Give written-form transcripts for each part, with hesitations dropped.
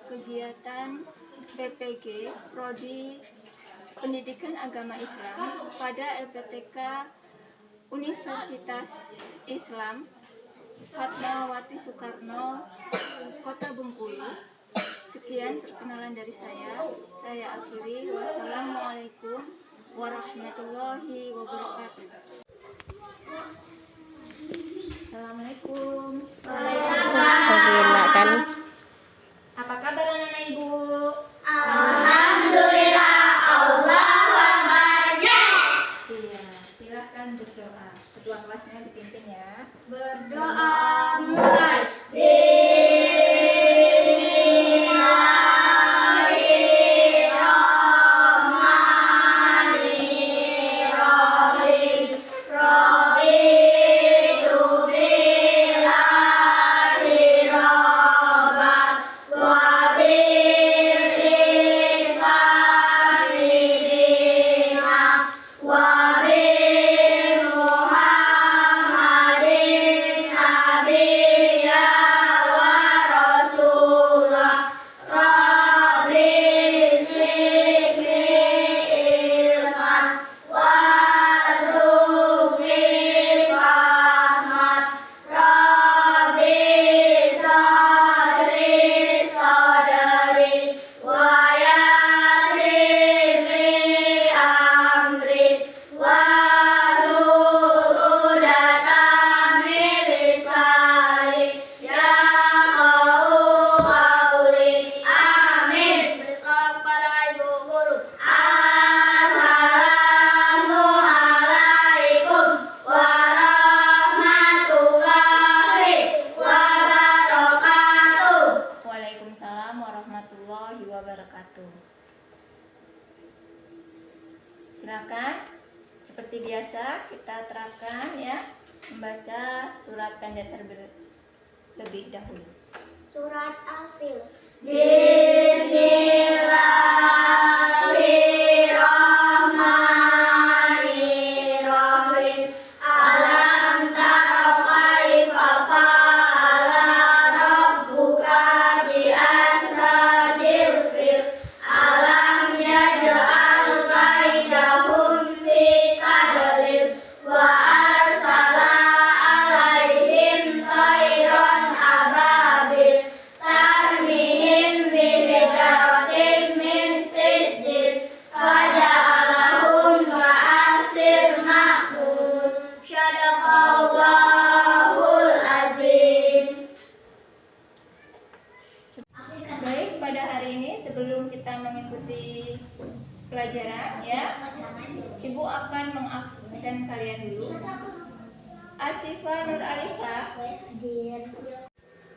kegiatan PPG Prodi Pendidikan Agama Islam pada LPTK Universitas Islam Fatmawati Soekarno, Kota Bengkulu. Sekian perkenalan dari saya. Saya akhiri. Wassalamualaikum warahmatullahi wabarakatuh. Assalamualaikum. Waalaikumsalam. Apa kabar anak-anak ibu? Alhamdulillah, Allah wabarnya. Iya, silahkan berdoa. Ketua kelasnya dipimpin ya. Berdoa mulai. Silakan, seperti biasa kita terapkan ya, membaca surat tanda terlebih dahulu. Surat Al-Fil. Bismillahirrahmanirrahim. Alam tara kaifa fa'ala rabbuka bi ashabil fil. Alam yaj'al kaidahum fi tadlil wa arsala alaihim tayran ababil tarmihim bihijaratin min sijil faja'alahum ka'asir ma'kul. Shadaqallahul azim. Baik, pada hari ini sebelum kita mengikuti pelajaran ya, Ibu akan mengabsen kalian dulu. Asifah Nur Alifah,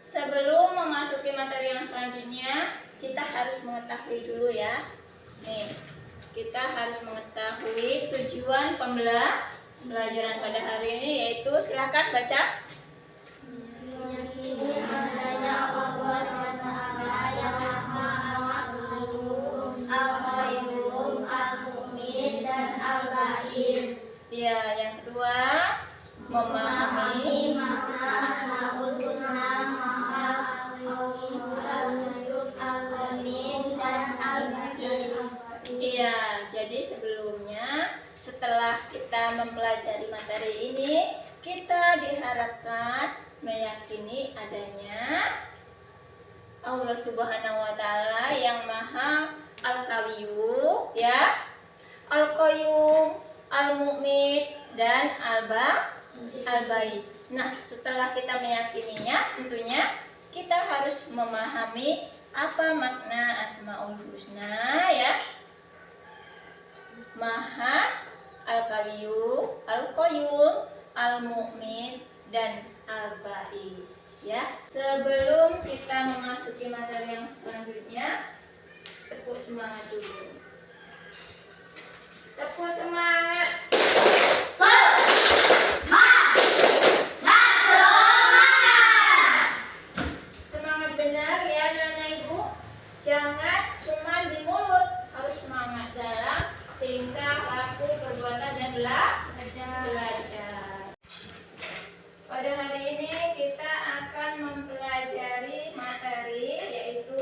sebelum memasuki materi yang selanjutnya, kita harus mengetahui dulu ya. Nih, kita harus mengetahui tujuan pembelajaran pada hari ini, yaitu silakan baca. Meyakini adanya Allah Subhanahu wa Ta'ala yang Maha Al-Qayyum, Al-Qayyum, Al-Mu'min dan Al-Ba'is. Ya, yang kedua, memahami makna Asmaul Husna, Maha Al-Qayyum, Al-Mu'min, Al-Mu'min dan Al-Ba'is. Iya, jadi sebelumnya setelah kita mempelajari materi ini, kita diharapkan meyakini adanya Allah Subhanahu wa Ta'ala yang Maha Al-Qayyum ya, Al-Qayyum, Al-Mu'min dan Al-Ba'is. Nah, setelah kita meyakininya, tentunya kita harus memahami apa makna Asmaul Husna ya. Maha Al-Qayyum, Al-Qayyum, Al-Mu'min dan Al-Ba'is ya. Sebelum kita memasuki materi yang selanjutnya, tepuk semangat dulu. Tepuk semangat. Semangat benar ya anak-anak ibu. Jangan cuma di mulut, harus semangat dalam tingkah laku, perbuatan dan belajar. Pada hari ini kita akan mempelajari materi yaitu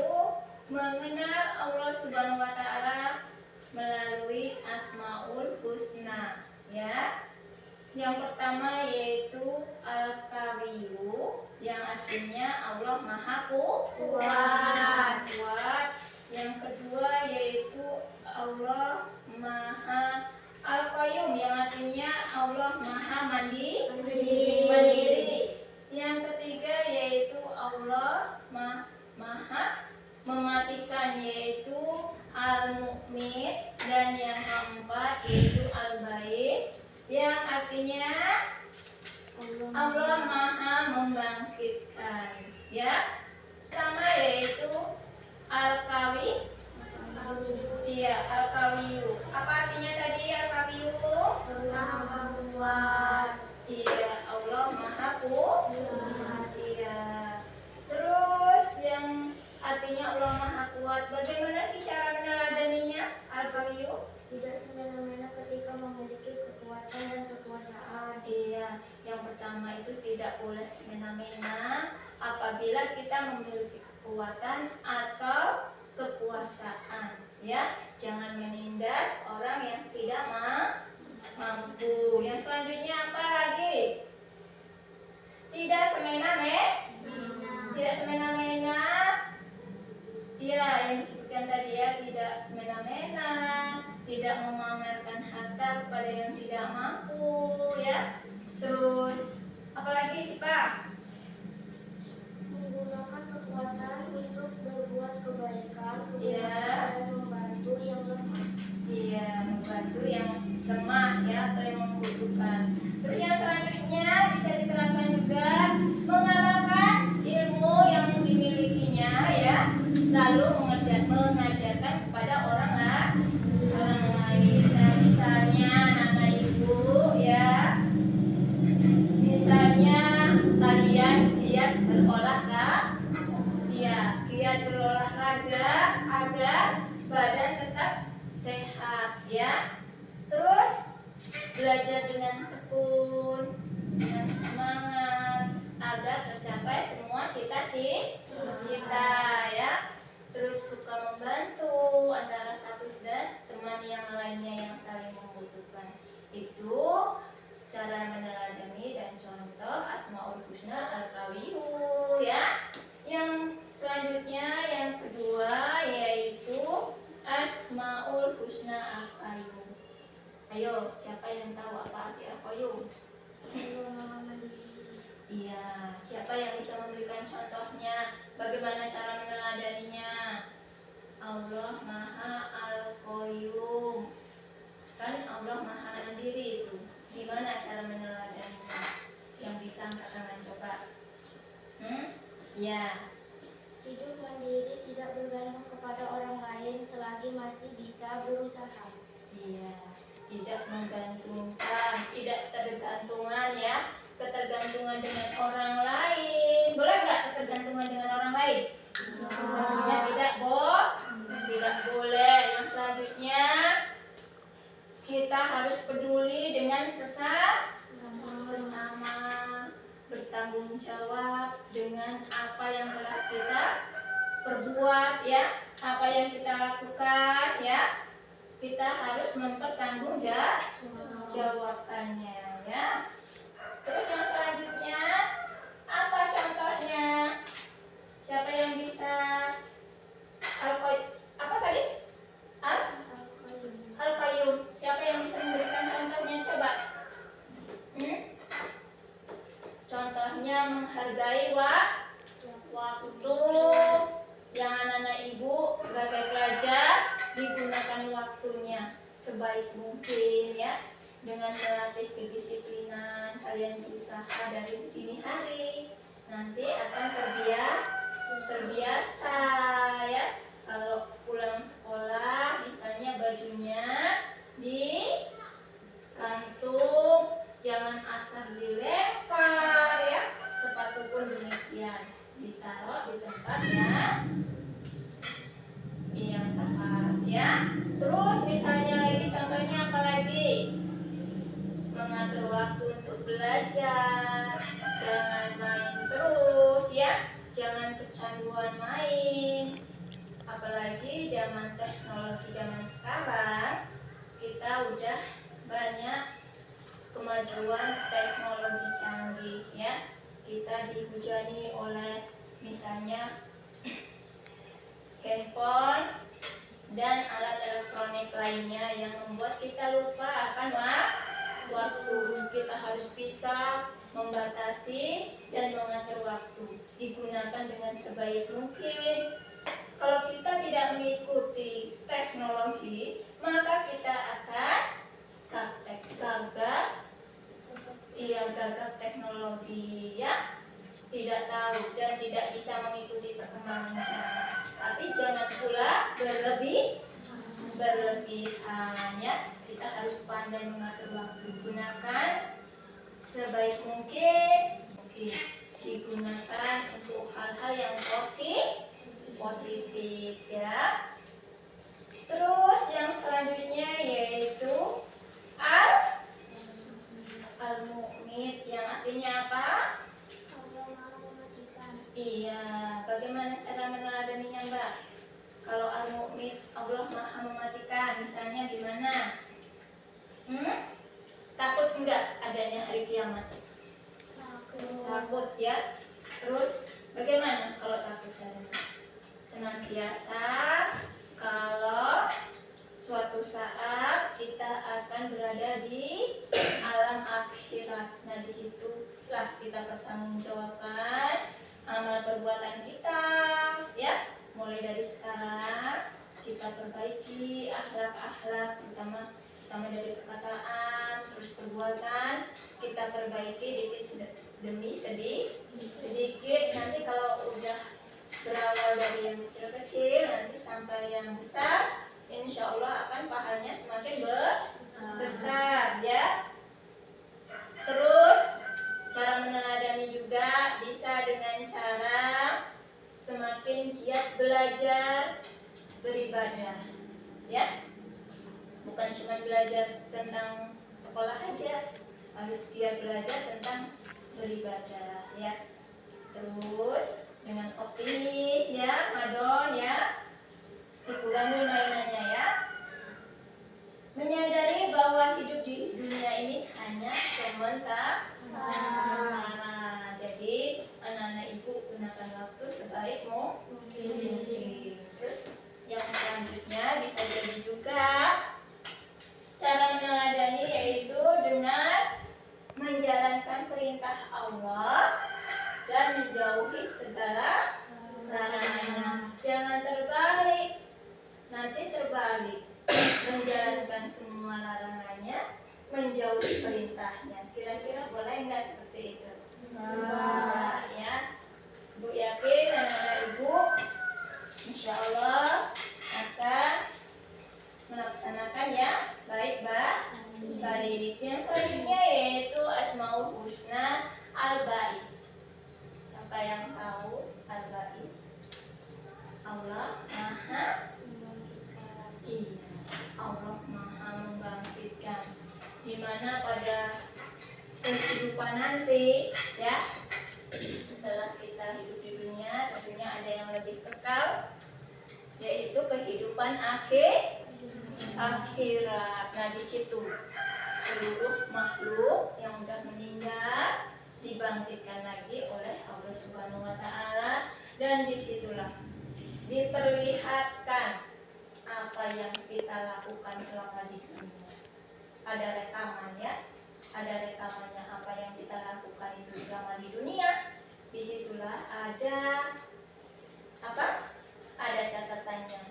ya. Yang pertama yaitu Al-Qawiyyu, yang artinya Allah Maha Kuat. Yang kedua yaitu Allah Maha Al-Qayyum, yang artinya Allah Maha Mandiri. Yang ketiga yaitu Allah Maha Mematikan, yaitu Al-Mu'min. Dan yang keempat yaitu Al-Ba'is, yang artinya Allah Maha Membangkitkan, ya. Pertama yaitu Al-Qawi. Iya, Al-Qawiyyu. Apa artinya tadi Al-Qawiyyu? Iya, Allah Maha Kuat. Iya. Terus yang artinya Allah Maha Kuat, bagaimana sih cara meneladaninya Al-Qawiyyu? Tidak semena-mena ketika memiliki kekuatan dan kekuasaan. Iya, yang pertama itu tidak boleh semena-mena apabila kita memiliki kekuatan atau kekuasaan, ya. Jangan menindas orang yang tidak mampu. Yang selanjutnya apa lagi? Tidak semena-mena. Ya, yang disebutkan tadi ya, tidak semena-mena, tidak memamerkan harta kepada yang tidak mampu, ya. Terus apalagi sih Pak? Menggunakan kekuatan untuk berbuat kebaikan, Iya. dan membantu yang lemah. Iya, membantu yang lemah ya, atau yang membutuhkan. Terus yang selanjutnya bisa diterapkan juga mengamalkan ilmu yang dimilikinya, ya. Lalu mengajarkan kepada orang lain. Nah, misalnya anak ibu, ya. Misalnya kalian giat berolahraga agar badan tetap sehat, ya. Terus belajar dengan tekun, dengan semangat agar tercapai semua cita-cita, ya. Terus suka membantu antara satu dan teman yang lainnya yang saling membutuhkan. Itu cara meneladani dan contoh Asmaul Husna Al-Qawiyyu, ya. Yang selanjutnya yang kedua yaitu Asmaul Husna Al-Qayyum. Ayo, siapa yang tahu apa arti Al-Qayyum? Iya, siapa yang bisa memberikan contohnya? Bagaimana cara meneladaninya? Allah Maha Al-Qayyum. Kan Allah Maha Mandiri itu. Gimana cara meneladaninya? Yang bisa angkat tangan coba. Ya. Hidup mandiri, tidak bergantung kepada orang lain selagi masih bisa berusaha. Iya, tidak menggantungkan, tidak ketergantungan, ya. Ketergantungan dengan orang lain. Boleh nggak ketergantungan dengan orang lain? Tentunya tidak boleh. Yang selanjutnya kita harus peduli dengan sesama, bertanggung jawab dengan apa yang telah kita perbuat, ya. Apa yang kita lakukan, ya. Kita harus mempertanggungjawabkannya, ya. Terus yang selanjutnya apa contohnya? Siapa yang bisa? Apa tadi? Al-Qayyum. Siapa yang bisa memberikan contohnya? Coba. Contohnya menghargai waktu. Yang anak-anak ibu sebagai pelajar digunakan waktunya sebaik mungkin, ya. Dengan melatih kedisiplinan, kalian berusaha dari dini hari, nanti akan terbiasa, ya. Kalau pulang sekolah, misalnya bajunya di kantung, jangan asal dilempar, ya. Sepatu pun demikian, ditaruh di tempat yang tepat, ya. Terus misalnya lagi, contohnya apa lagi? Mengatur waktu untuk belajar, jangan main terus, ya. Jangan kecanduan main. Apalagi zaman teknologi zaman sekarang, kita udah banyak seruan teknologi canggih ya. Kita dihujani oleh misalnya handphone dan alat elektronik lainnya yang membuat kita lupa akan waktu. Kita harus bisa membatasi dan mengatur waktu, digunakan dengan sebaik mungkin. Kalau kita tidak mengikuti teknologi, maka kita akan gagap teknologi ya, tidak tahu dan tidak bisa mengikuti perkembangan zaman. Tapi jangan pula berlebihan ya. Kita harus pandai mengatur waktu, gunakan sebaik mungkin, digunakan untuk hal-hal yang positif ya. Terus yang selanjutnya yaitu al-mu'mit, yang artinya apa? Allah Maha Mematikan. Iya, bagaimana cara meneladaninya Mbak? Kalau al-mu'mit, Allah Maha Mematikan, misalnya gimana? Takut enggak adanya hari kiamat? Takut ya. Terus bagaimana kalau takut caranya? Senantiasa kalau suatu saat kita akan berada di alam akhirat. Nah, disitulah kita pertanggungjawabkan amal perbuatan kita ya. Mulai dari sekarang kita perbaiki akhlak-akhlak, terutama dari perkataan, terus perbuatan kita perbaiki dikit demi sedikit. Nanti kalau udah berawal dari yang kecil-kecil nanti sampai yang besar, insya Allah akan pahalanya semakin besar ya. Terus cara meneladani juga bisa dengan cara semakin giat belajar beribadah ya. Bukan cuma belajar tentang sekolah aja, harus giat belajar tentang beribadah ya. Terus dengan optimis ya, madon ya, dikurangi mainannya ya. Menyadari bahwa hidup di dunia ini hanya sementara. Jadi anak-anak ibu gunakan waktu sebaik mungkin. Terus yang selanjutnya bisa jadi juga cara meneladani yaitu dengan menjalankan perintah Allah dan menjauhi segala larangannya. Jangan terbalik, nanti terbalik. Menjalankan semua larangannya, menjauhi perintahnya. Kira-kira boleh nggak seperti itu? Nah, ya, Bu yakin anak-anak ibu, insya Allah akan melaksanakan ya. Baik, Mbak. Baik. Yang selanjutnya yaitu Asmaul Husna Al-Ba'is. Siapa yang tahu Al-Ba'is? Allah Maha Membangkitkan. Iya, Allah Maha Membangkitkan. Dimana pada kehidupan nanti ya, setelah kita hidup di dunia tentunya ada yang lebih kekal, yaitu kehidupan akhirat. Nah, di situ seluruh makhluk yang sudah meninggal dibangkitkan lagi oleh Allah Subhanahu wa taala, dan disitulah diperlihatkan apa yang kita lakukan selama di dunia. Ada rekaman ya, ada rekamannya apa yang kita lakukan itu selama di dunia. Disitulah ada apa? Ada catatannya,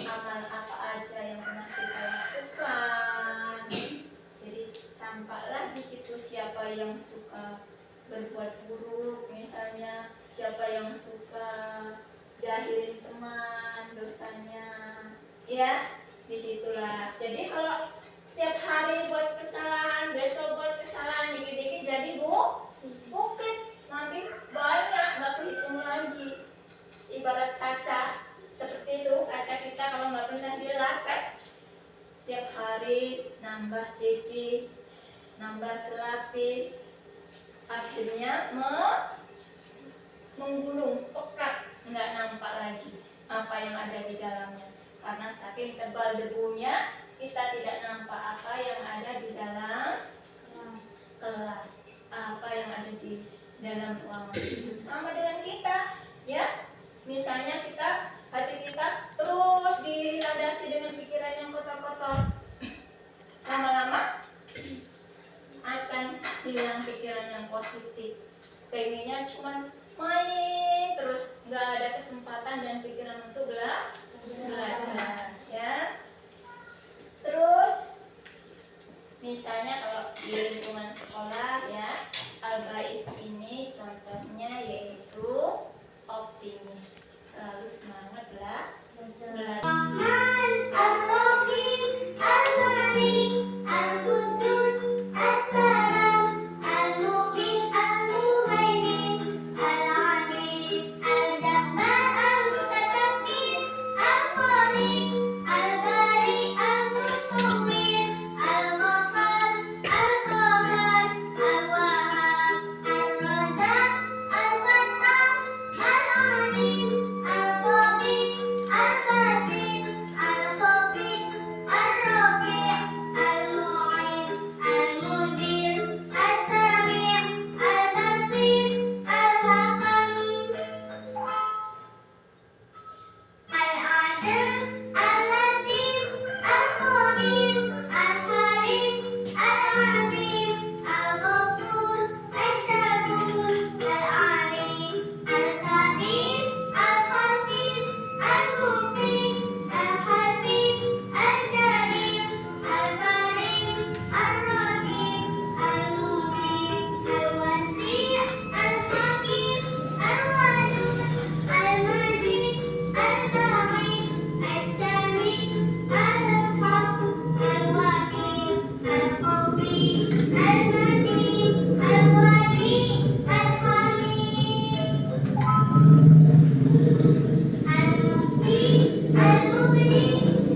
amal apa aja yang pernah kita lakukan. Jadi tampaklah di situ siapa yang suka berbuat buruk, misalnya siapa yang suka jahilin teman, dosanya ya, disitulah. Jadi kalau tiap hari buat kesalahan, besok buat kesalahan dikit-dikit, jadi bukit nanti banyak, nggak kehitung lagi. Ibarat kaca seperti itu, kaca kita kalau nggak pernah dilap kan, tiap hari nambah tipis, nambah selapis, akhirnya menggulung, pekat, nggak nampak lagi apa yang ada di dalamnya. Karena saking tebal debunya, kita tidak nampak apa yang ada di dalam kelas. Apa yang ada di dalam ruangan itu sama dengan kita, ya. Misalnya hati kita terus dilandasi dengan pikiran yang kotor-kotor, lama-lama akan hilang pikiran yang positif. Pengennya cuma main terus, nggak ada kesempatan dan pikiran untuk belajar, ya. Terus misalnya kalau di lingkungan sekolah, ya, Al-Bais ini contohnya yaitu optimis, selalu semangat belajar. Ar-Rahim, Al-Malik, Al-Qudus, As-Salam, Al-Mu'min, Al-Muhaimin, Al-Aziz, Al-Jabbar, Al-Mutakabbir, Al-Khaliq, Al-Bari, Al-Musawwir, Al-Ghaffar, Al-Qahhar, Al-Wahhab, Ar-Razzaq, Al-Fattah, Al-Alim, Al-Qabid, Al-Basit, Al-Khafid, Ar-Rafi', Al-Mu'in, Al-Mudir, As-Sami', Al-Basir, Al-Hakam, Al-Adil, Al-Latif, Al-Khabir, Al-Halim, Al-Azim, Al-Ghafur, Al-Shakur, Al-Alim, Al-Qadir, Al-Hafiz, Al-Muqti, Al-Hasib, Al-Jalim, Al-Karim, Al-Rahim, Al-Mubin, Al-Wasi', Al-Hakim, Al-Wadud, Al-Majid, Al-Baghi, Al-Syami, Al-Haq, Al-Wakil, Al-Qawi, Al-Matin, Al-Wali, Al-Hamid, Al-Muqti, Al-Mughni,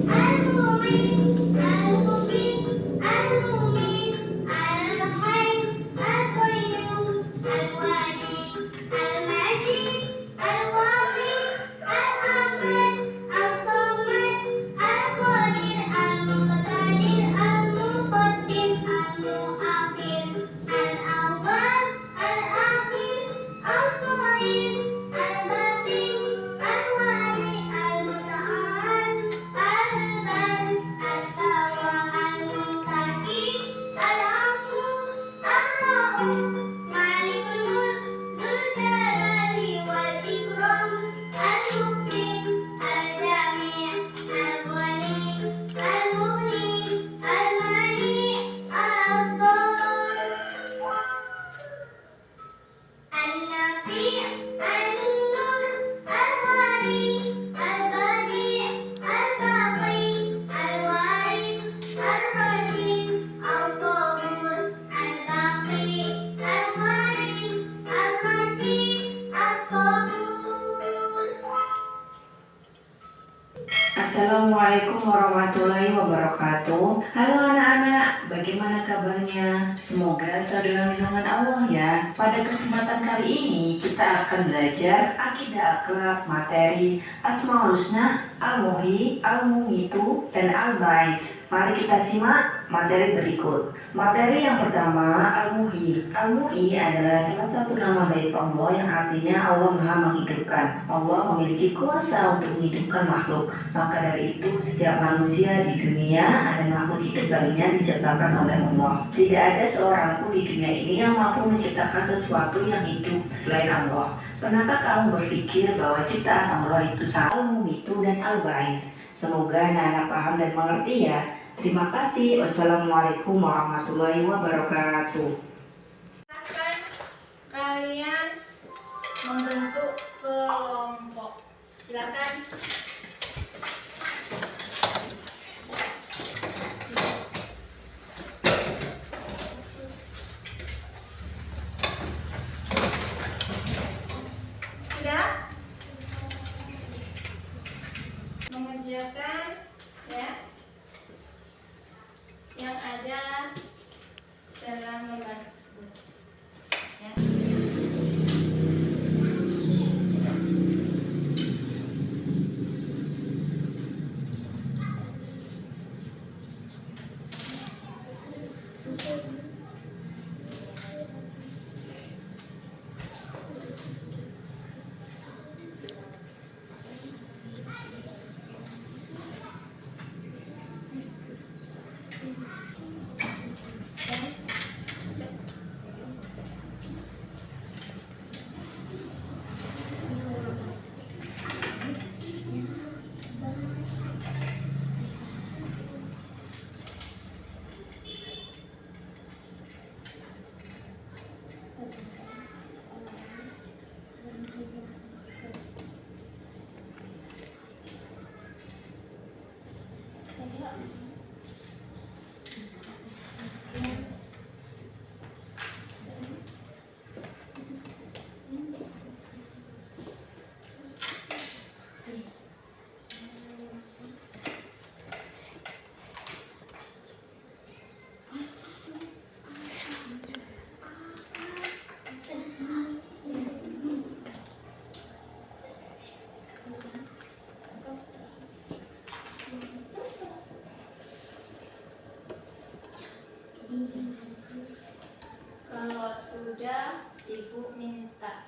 Al-Mu'min, Al-Mubin, Al-Mumin, Al-Hayy, Al-Qayyum, Al-Wahid, Al-Majid, Al-Wahid, Al-Ahad, As-Samad, Al-Qadir, Al-Muqtadir, Al-Muqaddim, Al-Mu'akhir, Al-Awwal, Al-Akhir, Al-Zahir, Al-Batin, Al-Wali, Al-Muta'al, Al-Bar, Al-Tawwab, Al-Muntaqim, Al-Afu, Ar-Ra'uf, Malikul Mulk, Dzul Jalali wal Ikram, Al-Muqsim, Al-Jami', Al-Ghani, Al-Mughni, Al-Mani', Al-Dhar, Al-Nafi', Al-Nur, Al-Wali, Al-Badi', Al-Baqi, Al-Waris, Al-Rashid, Al-Sabur, Al-Baqi, Al-Gharib, Al-Rashid, Al-Sabur. Assalamualaikum warahmatullahi wabarakatuh. Halo anak-anak, bagaimana kabarnya? Semoga selalu dalam lindungan Allah ya. Pada kesempatan kali ini kita akan belajar akidah akhlak materi Asmaul Husna, Al-Muhyi, Al-Mumitu, dan Al-Ba'its. Mari kita simak materi berikut. Materi yang pertama, Al-Muhyi. Al-Muhyi adalah salah satu nama baik Allah yang artinya Allah Maha Menghidupkan. Allah memiliki kuasa untuk menghidupkan makhluk. Maka dari itu, setiap manusia di dunia ada makhluk hidup lainnya diciptakan oleh Allah. Tidak ada seorang pun di dunia ini yang mampu menciptakan sesuatu yang hidup selain Allah. Pernahkah kamu berpikir bahwa ciptaan Allah itu Al-Mumitu dan Al-Ba'its? Semoga anak-anak paham dan mengerti ya. Terima kasih. Wassalamualaikum warahmatullahi wabarakatuh. Akan kalian membentuk kelompok. Silakan. Sudah? Mengerjakan ya yang ada dalam lembar tersebut. Ya. Kalau sudah, Ibu minta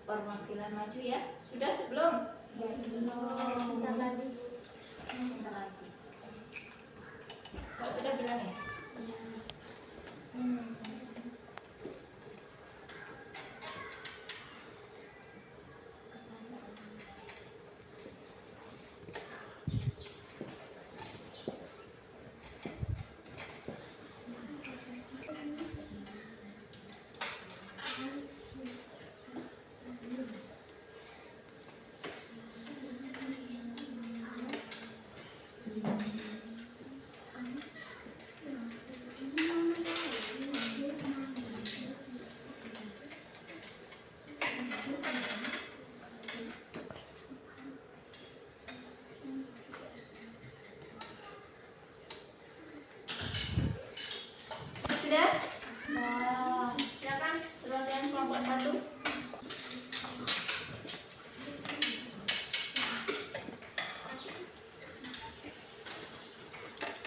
perwakilan maju ya. Sudah sebelum? Bentar lagi. Bentar lagi. Kalau sudah bilang ya. Sudah? Silakan perwakilan kelompok 1.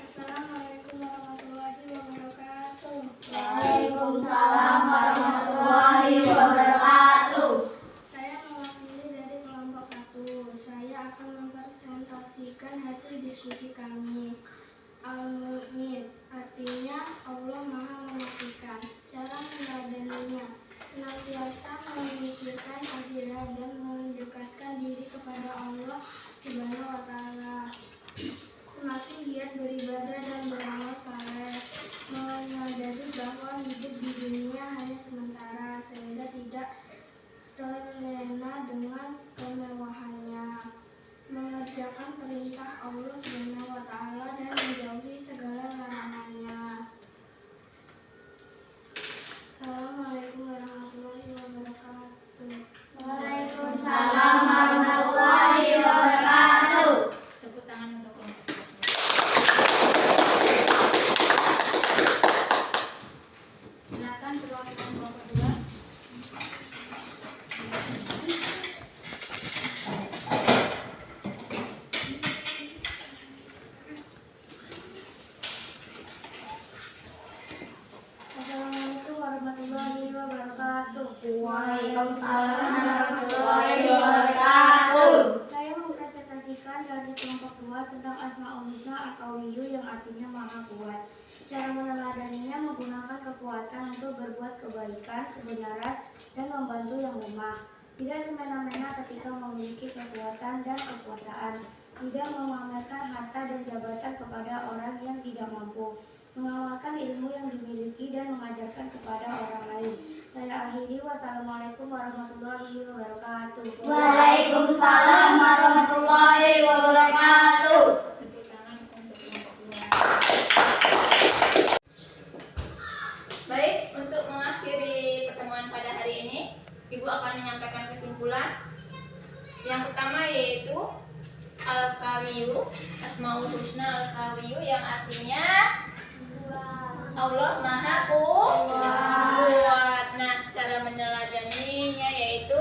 Assalamualaikum warahmatullahi wabarakatuh. Waalaikumsalam warahmatullahi wabarakatuh. Saya mewakili dari kelompok 1. Saya akan mempresentasikan hasil diskusi kami. Al-Mu'min artinya Allah Maha Mengertikan. Cara meneladaninya senantiasa memikirkan akhirat dan mendekatkan diri kepada Allah Subhanahu wa Ta'ala. Semakin giat beribadah dan beramal saleh, menyadari bahwa hidup di dunia hanya sementara sehingga tidak terlena dengan kemewahannya, mengerjakan perintah Allah Subhanahu wa Ta'ala dan menjauhi segala larangannya. Assalamualaikum warahmatullahi wabarakatuh. Waalaikumsalam warahmatullahi wabarakatuh. Tepuk tangan untuk kelompok 1. Silakan perwakilan kelompok 2. Assalamualaikum warahmatullahi wabarakatuh. Waalaikumsalam warahmatullahi wabarakatuh. Saya mempresentasikan dari kelompok 2 tentang Asmaul Husna Al-Qawiyyu yang artinya Maha Kuat. Cara meneladaninya menggunakan kekuatan untuk berbuat kebaikan, kebenaran, dan membantu yang lemah. Tidak semena-mena ketika memiliki kekuatan dan kekuasaan. Tidak memamerkan harta dan jabatan kepada orang yang tidak mampu. Mengamalkan ilmu yang dimiliki dan mengajarkan kepada orang lain. Saya akhiri. Wassalamualaikum warahmatullahi wabarakatuh. Waalaikumsalam warahmatullahi wabarakatuh. Tepuk tangan untuk kelompok 2. Baik, untuk mengakhiri pertemuan pada hari ini, Ibu akan menyampaikan kesimpulan. Yang pertama yaitu Al-Qawiyyu, Asmaul Husna Al-Qawiyyu yang artinya Allah Maha Kuat. Nah, cara meneladaninya yaitu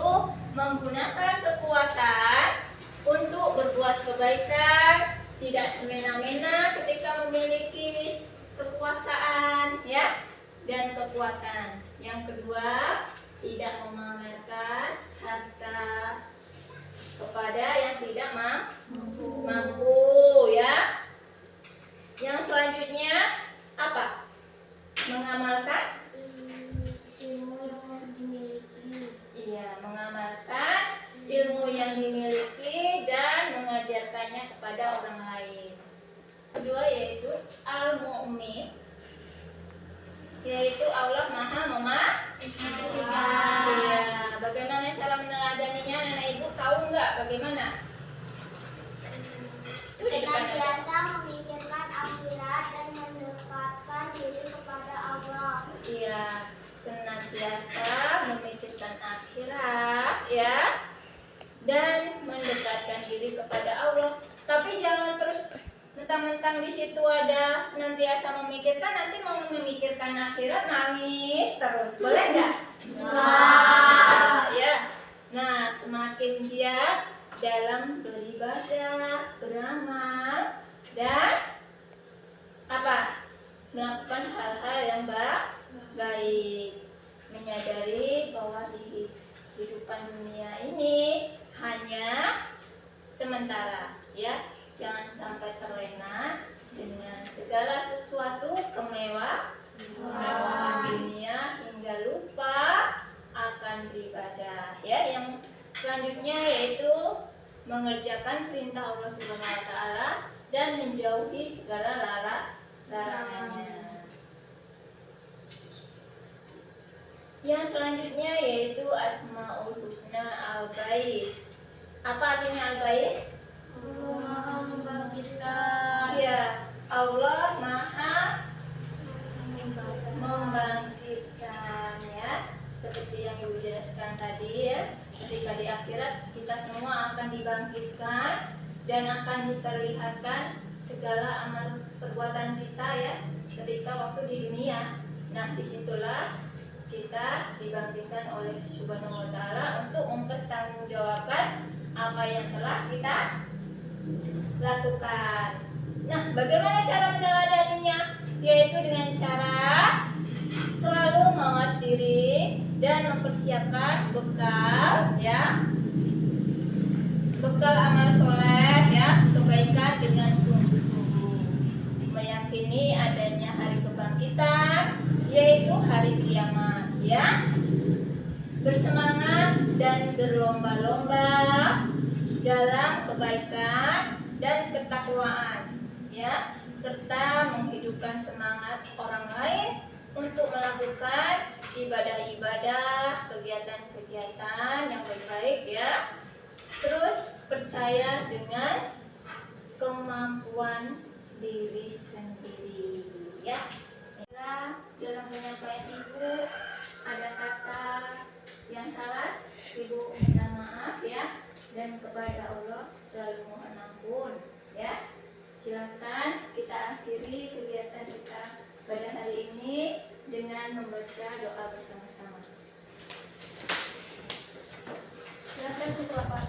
menggunakan kekuatan untuk berbuat kebaikan, tidak semena-mena ketika memiliki kekuasaan, ya, dan kekuatan. Yang kedua, tidak memamerkan harta kepada yang tidak mampu, ya. Yang selanjutnya kepada orang lain. Kedua yaitu al-mu'min, yaitu Allah Maha Memaafkan. Iya, bagaimana cara meneladaninya? Anak ibu tahu nggak bagaimana? Itu di depan aja. Senantiasa memikirkan akhirat dan mendekatkan diri kepada Allah. Iya, senantiasa memikirkan akhirat ya, dan mendekatkan diri kepada Allah. Tapi jangan terus mentang-mentang di situ ada senantiasa memikirkan, nanti mau memikirkan akhirat nangis terus, boleh nggak? Ya. Nah, semakin giat dalam beribadah, beramal, dan apa? Melakukan hal-hal yang baik, menyadari bahwa di kehidupan dunia ini hanya sementara, ya. Jangan sampai terlena dengan segala sesuatu kemewahan dunia hingga lupa akan beribadah, ya. Yang selanjutnya yaitu mengerjakan perintah Allah Subhanahu wa taala dan menjauhi segala larangannya. Yang selanjutnya yaitu Asmaul Husna Al-Bais. Apa artinya Al-Bais? Allah membangkitkan. Ya, Allah Maha membangkitkan, ya. Seperti yang Ibu jelaskan tadi ya, ketika di akhirat kita semua akan dibangkitkan dan akan diperlihatkan segala amal perbuatan kita ya, ketika waktu di dunia. Nah, disitulah kita dibangkitkan oleh Subhanahu wa taala untuk mempertanggungjawabkan apa yang telah kita lakukan. Nah, bagaimana cara meneladaninya? Yaitu dengan cara selalu mawas diri dan mempersiapkan bekal ya, bekal amal soleh ya, kebaikan dengan sungguh-sungguh, meyakini adanya hari kebangkitan, yaitu hari kiamat ya. Bersemangat dan berlomba-lomba dalam kebaikan dan ketakwaan ya, serta menghidupkan semangat orang lain untuk melakukan ibadah-ibadah, kegiatan-kegiatan yang baik ya. Terus percaya dengan kemampuan diri sendiri ya. Dalam penyampaian Ibu ada kata yang salah, Ibu minta maaf ya, dan kepada Allah selalu mohon ampun ya. Silakan kita akhiri kegiatan kita pada hari ini dengan membaca doa bersama-sama. Silakan ketua Pak.